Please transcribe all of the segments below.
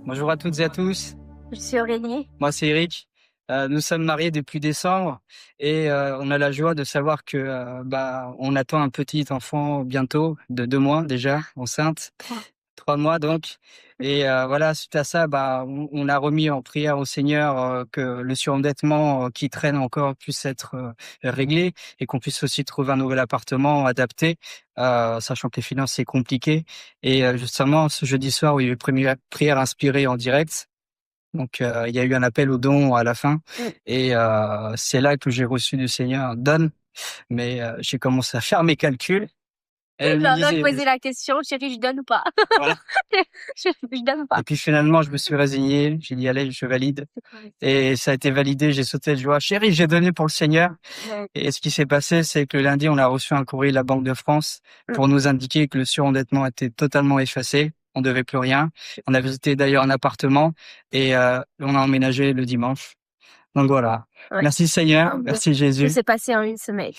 Bonjour à toutes et à tous. Je suis Aurélie. Moi, c'est Eric. Nous sommes mariés depuis décembre et on a la joie de savoir que on attend un petit enfant bientôt de 2 mois déjà, enceinte. 3. 3 mois donc. Et voilà, suite à ça, on a remis en prière au Seigneur que le surendettement qui traîne encore puisse être réglé et qu'on puisse aussi trouver un nouvel appartement adapté, sachant que les finances, c'est compliqué. Et justement, ce jeudi soir où il y a eu une première prière inspirée en direct, donc il y a eu un appel aux dons à la fin et c'est là que j'ai reçu du Seigneur: «Donne». Mais j'ai commencé à faire mes calculs et elle me J'adore disait poser la question: «Chérie, je donne ou pas?» voilà. Je donne pas. Et puis finalement, je me suis résigné, j'ai dit: «Allez, je valide» C'est correct. et ça a été validé, j'ai sauté de joie: «Chérie, j'ai donné pour le Seigneur». Ouais. Et ce qui s'est passé, c'est que le lundi, on a reçu un courrier de la Banque de France pour nous indiquer que le surendettement était totalement effacé, on devait plus rien. On a visité d'ailleurs un appartement et on a emménagé le dimanche. Donc voilà. Ouais. Merci Seigneur, merci Tout Jésus. s'est passé en une semaine.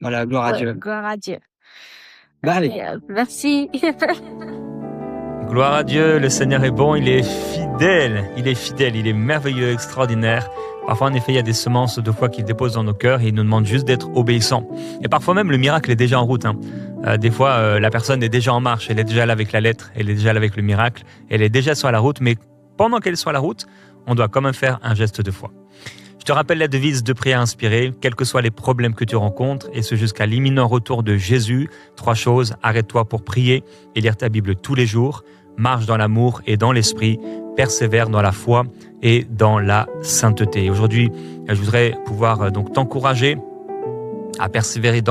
Voilà, gloire à Ouais, Dieu. gloire à Dieu. Allez. Merci. Gloire à Dieu, le Seigneur est bon, il est fidèle, il est merveilleux, extraordinaire. Parfois, en effet, il y a des semences de foi qu'il dépose dans nos cœurs et il nous demande juste d'être obéissants. Et parfois même, le miracle est déjà en route. Des fois, la personne est déjà en marche, elle est déjà là avec la lettre, elle est déjà là avec le miracle, elle est déjà sur la route, mais pendant qu'elle est sur la route, on doit quand même faire un geste de foi. Je te rappelle la devise de prière inspirée, quels que soient les problèmes que tu rencontres, et ce jusqu'à l'imminent retour de Jésus. 3 choses, arrête-toi pour prier et lire ta Bible tous les jours, marche dans l'amour et dans l'esprit, persévère dans la foi et dans la sainteté. Aujourd'hui, je voudrais pouvoir donc t'encourager à persévérer dans